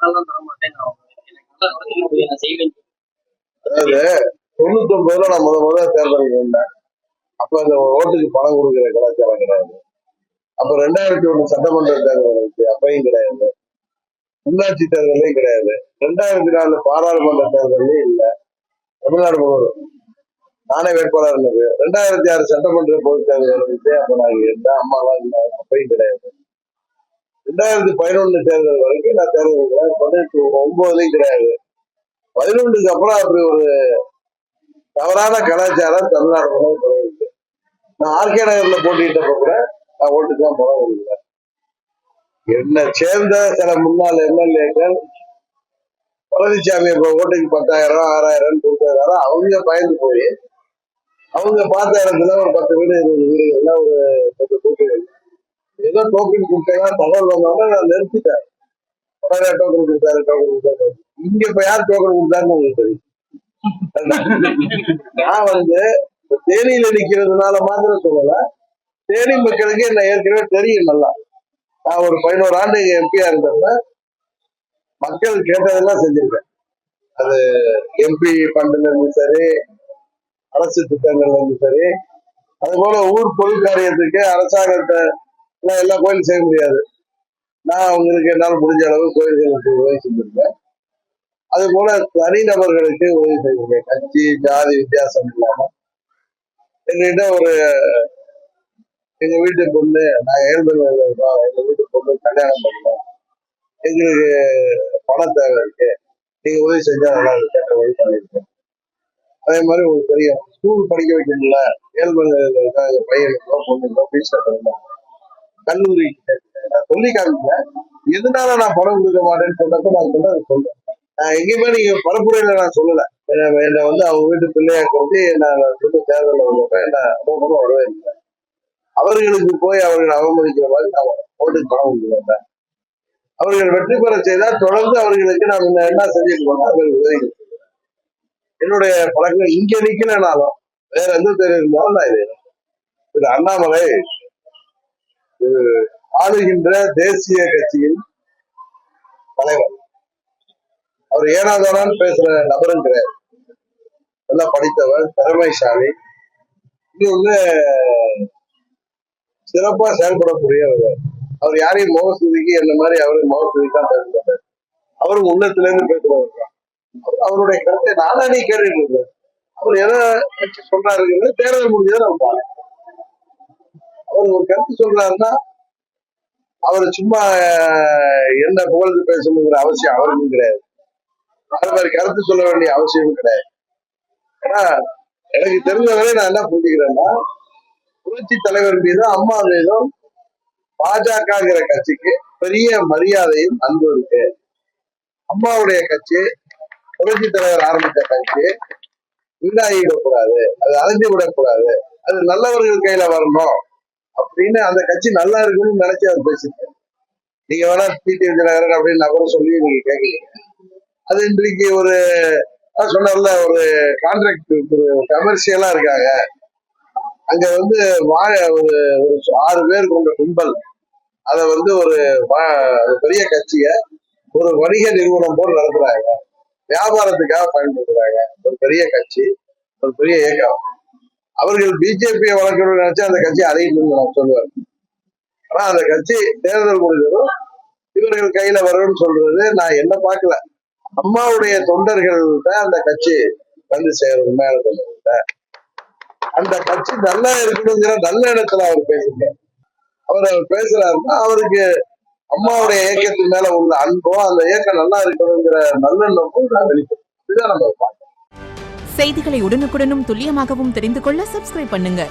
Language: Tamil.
பணம்லாம் தர மாட்டேன் நான் செய்வேன். அதாவது 99 நான் முதல்ல தேர்தலுக்கு வந்தேன். அப்ப அந்த ஓட்டுக்கு பணம் கொடுக்குற கலாச்சாரம் கிடையாது. அப்ப 2001 சட்டமன்ற தேர்தல் வந்துச்சு, அப்பயும் கிடையாது. உள்ளாட்சி தேர்தலையும் கிடையாது. 2004 பாராளுமன்ற தேர்தலையும் இல்லை. தமிழ்நாடு முழுவதும் நானே வேட்பாளர் இருந்தது. 2006 சட்டமன்ற பொது தேர்தல் வந்துச்சு, அப்ப நாங்க இருந்தேன். அம்மாலாம் இருந்தாங்க, அப்பயும் கிடையாது. 2011 தேர்தல் வரைக்கும் நான் தேர்தல் 99 கிடையாது. 11க்கு அப்புறம் அப்படி ஒரு தவறான கலாச்சாரம் தமிழ்நாடு முழுவதும் தொடங்கிருக்கு. நான் ஆர்கே நகர்ல போட்டிட்டப்ப கூட நான் ஓட்டுக்குலாம் பணம் கொடுக்கல. என்னை சேர்ந்த சில முன்னாள் எம்எல்ஏக்கள் பழனிசாமி ஓட்டுக்கு 10,000 6,000 கொடுத்தாரு. அவங்க பயந்து போய் அவங்க பார்த்த இடத்துல ஒரு 10 வீடு 20 வீடுகள்ல ஒரு 10 கூட்டுகள் ஏதோ டோக்கன் கொடுத்தா தகவல் வந்தோட நான் நிறுத்திட்டேன். உடனே டோக்கன் கொடுத்தாரு. இங்க இப்ப யார் டோக்கன் கொடுத்தாருன்னு உங்களுக்கு தெரியும். நான் தேனியில நிக்கிறதுனால மாத்திரம் சொல்லல, தேனி மக்களுக்கு என்ன ஏற்கனவே தெரியும் நல்லா. நான் ஒரு 11 ஆண்டு எம்பியா இருந்தப்ப மக்கள் கேட்டதெல்லாம் செஞ்சிருக்கேன். அது எம்பி ஃபண்ட்ல இருந்து சரி, அரசு திட்டங்கள்ல இருந்து சரி, அது போல ஊர் பொது காரியத்துக்கு அரசாங்கத்தை எல்லா கோயிலும் செய்ய முடியாது. நான் அவங்களுக்கு என்னால் முடிஞ்ச அளவு கோயில்களுக்கு உதவி செஞ்சிருக்கேன். அது போல தனிநபர்களுக்கு உதவி செஞ்சிருக்கேன். கட்சி ஜாதி வித்தியாசம் இல்லாம எங்ககிட்ட எங்க வீட்டு பொண்ணு, நான் ஏழ்மையில இருக்கோம், எங்க வீட்டு பொண்ணு கல்யாணம் பண்ணோம், எங்களுக்கு பணம் தேவை இருக்கு, நீங்க உதவி செஞ்சா நல்லா கேட்ட உதவி பண்ணிருக்கேன். அதே மாதிரி உங்களுக்கு தெரியும், ஸ்கூல் படிக்க வைக்கணும்ல, ஏழ்மையில பையனுக்கோ பொண்ணுக்கோ ஃபீஸ் கட்டணும். கல்லூரி நான் சொல்லி காமிக்கல, எதனால நான் பணம் கொடுக்க மாட்டேன்னு சொன்னப்ப நான் சொல்றேன். எங்கேயுமே நீங்க பரப்புரையில நான் சொல்லல. என்னை அவங்க வீட்டு பிள்ளையா கொண்டு நான் சொல்லி தேர்தலில் வந்தப்ப என்ன வரவே இல்லை. அவர்களுக்கு போய் அவர்கள் அவமதிக்கிற மாதிரி நான் ஓட்டுக்கு பணம் கொடுக்க. அவர்கள் வெற்றி பெற செய்தால் தொடர்ந்து அவர்களுக்கு நான் என்ன செஞ்சுட்டு போனா அவர்கள் உதவி. என்னுடைய பழக்கம் இங்க நிக்கலனாலும் வேற எந்த தேர்வு இருந்தாலும் நான் இது அண்ணாமலை ஆளுகின்ற தேசிய கட்சியின் தலைவர். அவர் ஏனாதாரான்னு பேசுற நபரும் கிடையாது. நல்லா படித்தவர், திறமைசாலி, இன்னொன்னு சிறப்பா செயல்படக்கூடியவர். அவர் யாரையும் முகஸ்துதிக்கு என்ன மாதிரி அவருக்கு முகஸ்துதிக்கான் பேசுறாரு. அவரும் உள்ளத்துல இருந்து பேசுறவர் தான். அவருடைய கருத்தை நானே நீ கேட்டுட்டு இருந்தேன். அவர் எதை வச்சு சொல்றாருங்கிறது தேர்தல் முடிஞ்சதை நம்ம பார்க்கலாம். அவர் ஒரு கருத்து சொல்றாருன்னா அவர் சும்மா என்ன புகழ்ந்து பேசணுங்கிற அவசியம் அவருக்கும் கிடையாது. அது மாதிரி கருத்து சொல்ல வேண்டிய அவசியமும் கிடையாது. ஏன்னா எனக்கு தெரிஞ்சவரை நான் என்ன புரிஞ்சுக்கிறேன்னா, புரட்சி தலைவர் மீதும் அம்மா மீதும் பாஜகங்கிற கட்சிக்கு பெரிய மரியாதையும் அன்பு இருக்கு. அம்மாவுடைய கட்சி, புரட்சி தலைவர் ஆரம்பித்த கட்சி வீணாகிடக்கூடாது, அது அழிஞ்சு விடக்கூடாது, அது நல்லவர்கள் கையில வரணும் அப்படின்னு அந்த கட்சி நல்லா இருக்குன்னு நினைச்சு அவர் பேசிருக்கேன். நீங்க வேணா டிடிவி தினகரன் அப்படின்னு நபரும் சொல்லி நீங்க கேட்கலீங்க. அது இன்றைக்கு ஒரு சொன்னார்ல, ஒரு கான்ட்ராக்ட் கமர்ஷியலா இருக்காங்க. அங்க ஒரு 6 பேர் கொண்ட கும்பல் அதை ஒரு பெரிய கட்சிய ஒரு வணிக நிறுவனம் போல் நடத்துறாங்க, வியாபாரத்துக்காக பயன்படுத்துறாங்க. ஒரு பெரிய கட்சி, ஒரு பெரிய இயக்கம். அவர்கள் பிஜேபியை வளர்க்கணும்னு நினைச்சா அந்த கட்சி அடையணும்னு நான் சொல்லுவேன். ஆனா அந்த கட்சி தேர்தல் முடிஞ்சதும் இவர்கள் கையில வரும்னு சொல்றது நான் என்ன பார்க்கல. அம்மாவுடைய தொண்டர்கள்ட்ட அந்த கட்சி சேரும். உண்மையான தொண்டர்கள்ட்ட அந்த கட்சி நல்லா இருக்கணுங்கிற நல்ல இடத்துல அவர் பேசுங்க. அவர் பேசுறாருன்னா அவருக்கு அம்மாவுடைய இயக்கத்தின் மேல உள்ள அன்போ, அந்த இயக்கம் நல்லா இருக்கணுங்கிற நல்லெண்ணமும் நான் வெளிப்படுத்தும். இதுதான் நம்ம பார்க்கணும். செய்திகளை உடனுக்குடனும் துல்லியமாகவும் தெரிந்து கொள்ள சப்ஸ்கிரைப் பண்ணுங்க.